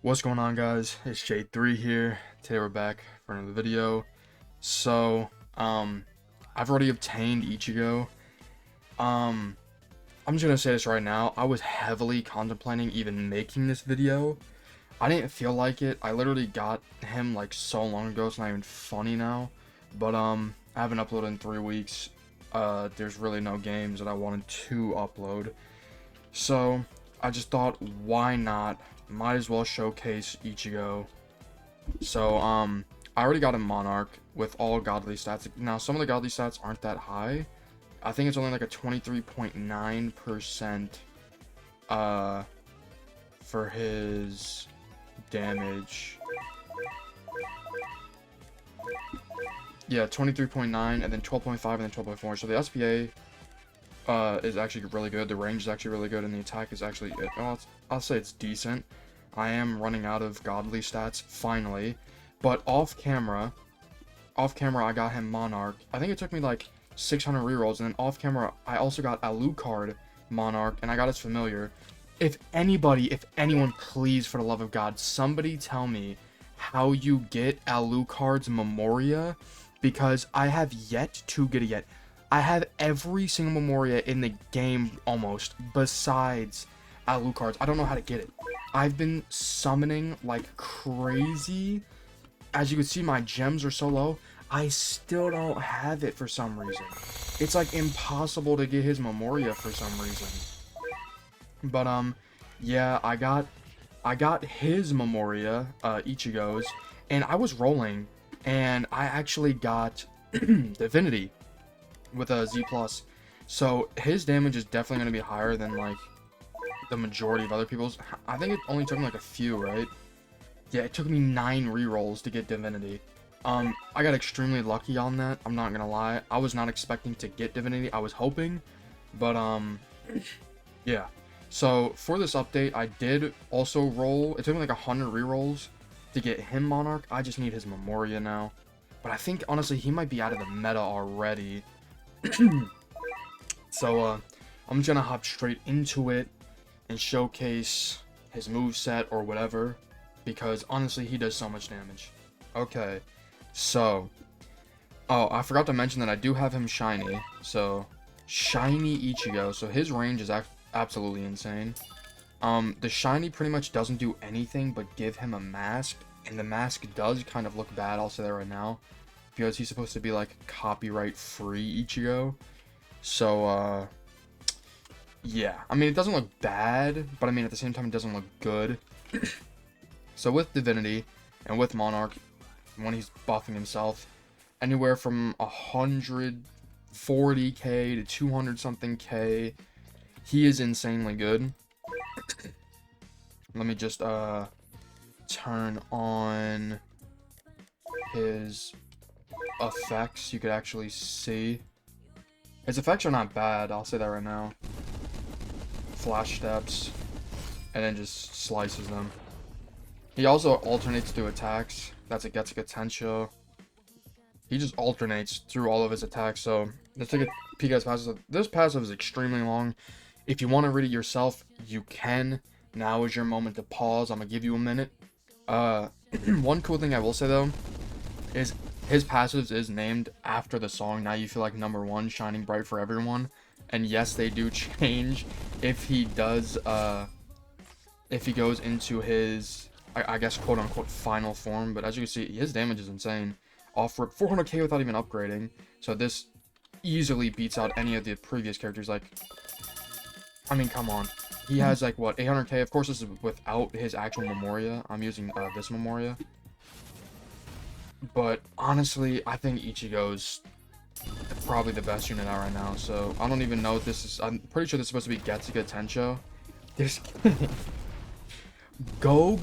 What's going on, guys? It's J3 here. Today we're back for another video. So, I've already obtained Ichigo. I'm just gonna say this right now. I was heavily contemplating even making this video. I didn't feel like it. I literally got him like so long ago. It's not even funny now. But I haven't uploaded in 3 weeks. There's really no games that I wanted to upload. So I just thought, why not? Might as well showcase Ichigo. So I already got a Monarch with all godly stats. Now some of the godly stats aren't that high. I think it's only like a 23.9% for his damage. Yeah, 23.9 and then 12.5 and then 12.4. So the SPA is actually really good. The range is actually really good, and the attack is actually, I'll say it's decent. I am running out of godly stats finally, but off camera I got him Monarch. I think it took me like 600 rerolls, and then off camera I also got Alucard Monarch, and I got his familiar. If anyone, please, for the love of God, somebody tell me how you get Alucard's Memoria, because I have yet to get it yet. I have every single Memoria in the game almost, besides Alucard's. I don't know how to get it. I've been summoning like crazy. As you can see, my gems are so low. I still don't have it for some reason. It's like impossible to get his Memoria for some reason. But yeah, I got his Memoria, Ichigo's, and I was rolling, and I actually got Divinity with a Z+. So his damage is definitely going to be higher than like the majority of other people's. I think it only took me like a few, right? Yeah, it took me 9 rerolls to get Divinity. I got extremely lucky on that. I'm not gonna lie. I was not expecting to get Divinity. I was hoping, but yeah. So for this update, I did also roll. It took me like 100 rerolls to get him Monarch. I just need his Memoria now. But I think honestly he might be out of the meta already. So I'm just gonna hop straight into it and showcase his moveset or whatever, because honestly he does so much damage. Okay, so I forgot to mention that I do have him shiny. So shiny Ichigo, so his range is absolutely insane. The shiny pretty much doesn't do anything but give him a mask, and the mask does kind of look bad, I'll say that right now, because he's supposed to be like copyright free Ichigo. So yeah, I mean, it doesn't look bad, but I mean, at the same time, it doesn't look good. So with Divinity and with Monarch, when he's buffing himself, anywhere from 140k to 200 something k, he is insanely good. Let me just turn on his effects. You could actually see his effects are not bad, I'll say that right now. Flash steps, and then just slices them. He also alternates through attacks. That's a Getsuga Tensho. He just alternates through all of his attacks. So let's take a peek at his passive. This passive is extremely long. If you want to read it yourself, you can. Now is your moment to pause. I'm gonna give you a minute. One cool thing I will say though is his passives is named after the song Now You Feel Like #1, Shining Bright for Everyone. And yes, they do change if he does, if he goes into his, I guess, quote-unquote, final form. But as you can see, his damage is insane. Off-rip 400k without even upgrading. So this easily beats out any of the previous characters. Like, I mean, come on. He has, like, what, 800k? Of course, this is without his actual Memoria. I'm using this Memoria. But honestly, I think Ichigo's probably the best unit out right now. So I don't even know if this is, I'm pretty sure this is supposed to be Getsuga Tensho. There's Go.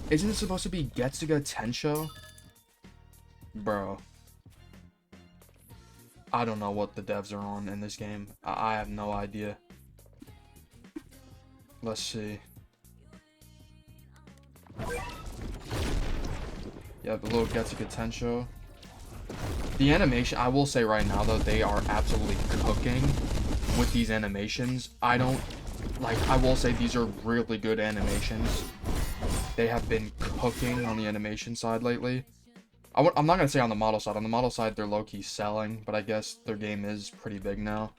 Isn't it supposed to be Getsuga Tensho? Bro, I don't know what the devs are on in this game. I have no idea. Let's see. Yeah, the little Getsuga Tensho. The animation, I will say right now though, they are absolutely cooking with these animations. I don't like, I will say these are really good animations. They have been cooking on the animation side lately. I'm not going to say on the model side. On the model side, they're low-key selling, but I guess their game is pretty big now.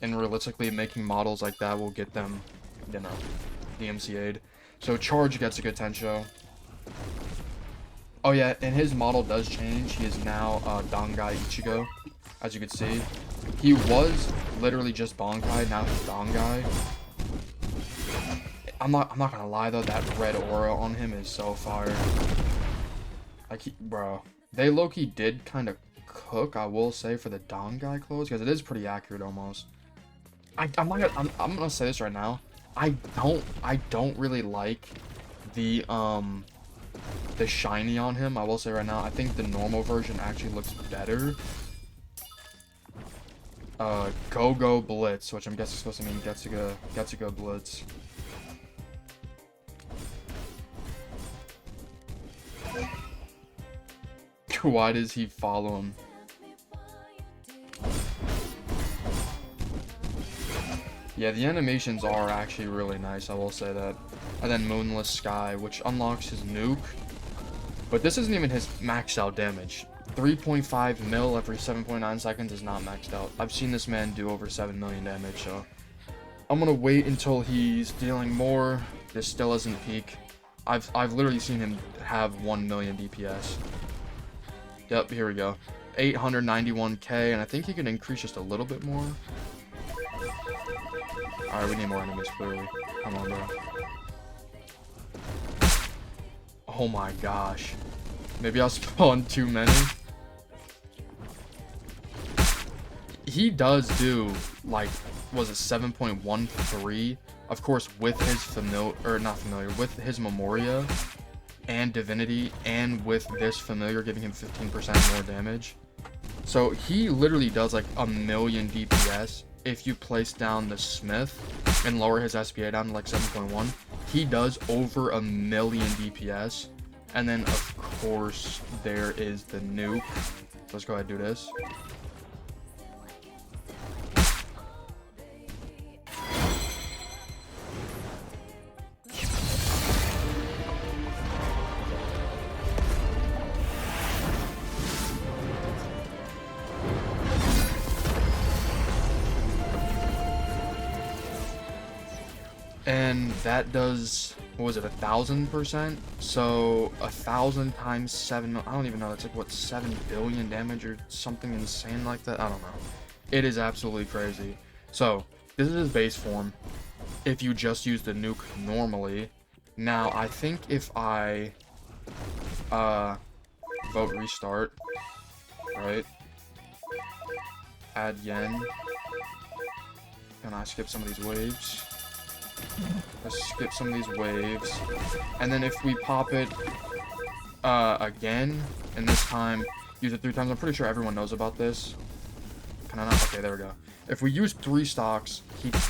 And realistically, making models like that will get them, you know, DMCA'd. So Charge gets a good Tensho. Oh yeah, and his model does change. He is now Dangai Ichigo, as you can see. He was literally just Bankai, now he's Dangai. I'm not gonna lie though, that red aura on him is so fire. Bro, they low-key did kind of cook, I will say, for the Dangai clothes, because it is pretty accurate almost. I'm gonna say this right now. I don't really like the shiny on him. I will say right now, I think the normal version actually looks better. Go Blitz, which I'm guessing is supposed to mean Getsuga Blitz. Why does he follow him? Yeah, the animations are actually really nice, I will say that. And then Moonless Sky, which unlocks his nuke. But this isn't even his maxed out damage. 3.5 mil every 7.9 seconds is not maxed out. I've seen this man do over 7 million damage, so I'm gonna wait until he's dealing more. This still isn't peak. I've literally seen him have 1 million DPS. Yep, here we go. 891k, and I think he can increase just a little bit more. Alright, we need more enemies, clearly. Come on, bro. Oh my gosh. Maybe I'll spawn too many. He does do, like, was it 7.13? Of course, with his with his Memoria and Divinity, and with this Familiar giving him 15% more damage. So he literally does like 1 million DPS if you place down the Smith and lower his SPA down to like 7.1. He does over 1 million DPS. And then of course there is the nuke. Let's go ahead and do this. And that does, what was it, 1,000%? So 1,000 times 7, I don't even know, that's like what, 7 billion damage or something insane like that? I don't know. It is absolutely crazy. So this is his base form. If you just use the nuke normally. Now I think if I vote restart, right? Add yen. And I skip some of these waves. Let's skip some of these waves. And then if we pop it again, and this time use it 3 times, I'm pretty sure everyone knows about this. Can I not? Okay, there we go. If we use 3 stocks,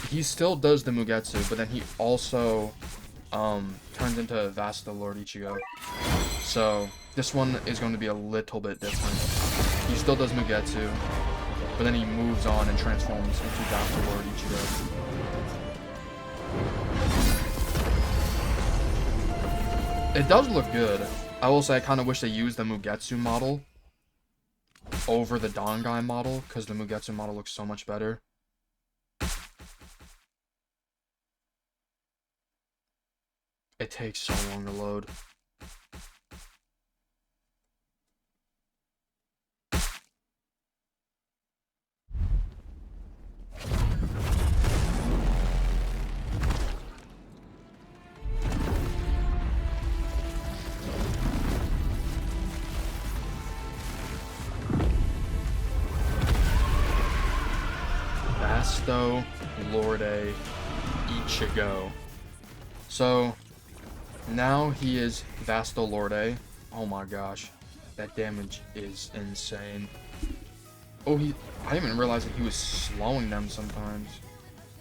he still does the Mugetsu, but then he also turns into Vasto Lord Ichigo. So this one is going to be a little bit different. He still does Mugetsu, but then he moves on and transforms into Vasto Lord Ichigo. It does look good. I will say I kind of wish they used the Mugetsu model over the Dangai model, because the Mugetsu model looks so much better. It takes so long to load. Vasto Lorde Ichigo. So now he is Vasto Lorde. Oh my gosh, that damage is insane. Oh, I didn't even realize that he was slowing them sometimes.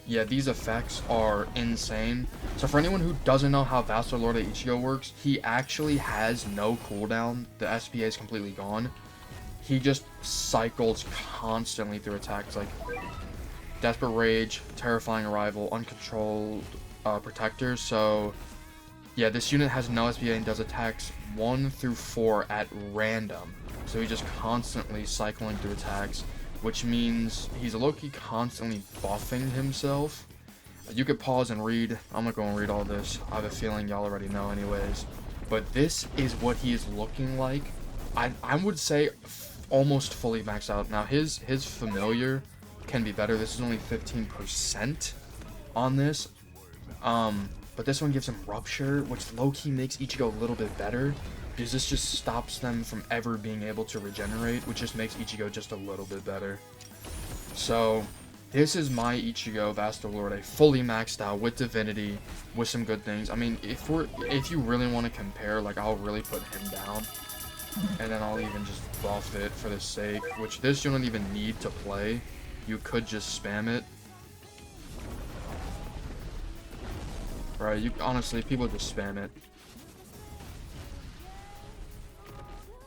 Yeah, these effects are insane. So for anyone who doesn't know how Vasto Lorde Ichigo works, he actually has no cooldown. The SPA is completely gone. He just cycles constantly through attacks. Like, Desperate Rage, Terrifying Arrival, Uncontrolled Protector. So yeah, this unit has no SPA and does attacks 1 through 4 at random. So he's just constantly cycling through attacks, which means he's low-key constantly buffing himself. You could pause and read. I'm not going to read all this. I have a feeling y'all already know anyways. But this is what he is looking like. I would say almost fully maxed out. Now his familiar can be better. This is only 15% on this. But this one gives him Rupture, which low-key makes Ichigo a little bit better, because this just stops them from ever being able to regenerate, which just makes Ichigo just a little bit better. So this is my Ichigo Vastalorde, fully maxed out with Divinity, with some good things. I mean, if you really want to compare, like, I'll really put him down, and then I'll even just buff it for the sake, which this you don't even need to play. You could just spam it. Right, you honestly, people just spam it.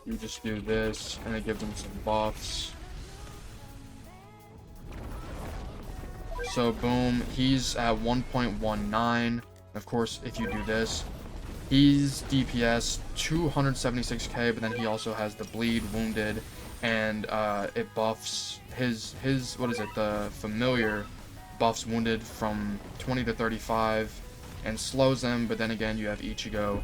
You just do this, and it gives them some buffs. So boom, he's at 1.19. Of course, if you do this, he's DPS 276k, but then he also has the bleed, wounded, and it buffs his what is it? The familiar buffs wounded from 20 to 35 and slows them. But then again, you have Ichigo,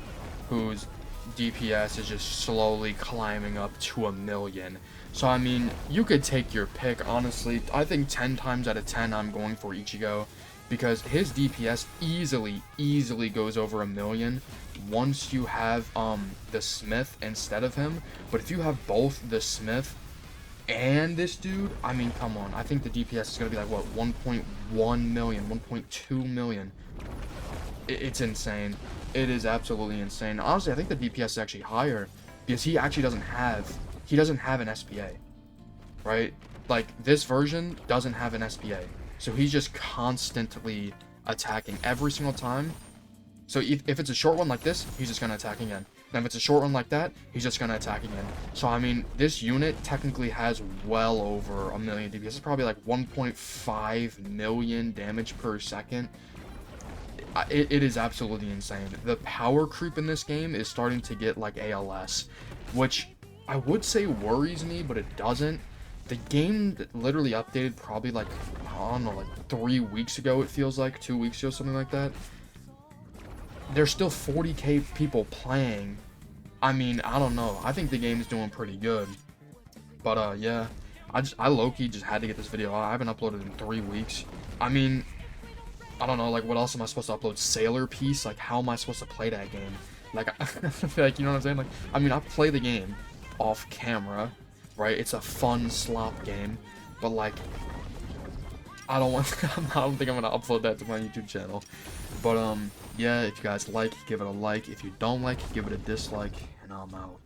whose DPS is just slowly climbing up to 1,000,000. So I mean, you could take your pick, honestly. I think 10 times out of 10 I'm going for Ichigo, because his DPS easily goes over 1,000,000 once you have the Smith instead of him. But if you have both the Smith and this dude, I mean, come on. I think the DPS is gonna be like what, 1.1 million, 1.2 million. It's insane. It is absolutely insane. Honestly, I think the DPS is actually higher, because he actually doesn't have an SPA, right? Like, this version doesn't have an SPA, so he's just constantly attacking every single time. So if it's a short one like this, he's just gonna attack again. And if it's a short one like that, he's just gonna attack again. So I mean, this unit technically has well over 1,000,000 DPS. It's probably like 1.5 million damage per second. It is absolutely insane. The power creep in this game is starting to get like ALS, which I would say worries me, but it doesn't. The game literally updated probably like, I don't know, like 3 weeks ago, it feels like, 2 weeks ago, something like that. There's still 40k people playing. I mean, I don't know. I think the game is doing pretty good. But yeah, I low-key just had to get this video out. I haven't uploaded in 3 weeks. I mean, I don't know, like, what else am I supposed to upload? Sailor Piece? Like, how am I supposed to play that game? Like, like, you know what I'm saying? Like, I mean, I play the game off camera, right? It's a fun slop game, but like, I don't think I'm gonna upload that to my YouTube channel. But yeah, if you guys like, give it a like. If you don't like, give it a dislike, and I'm out.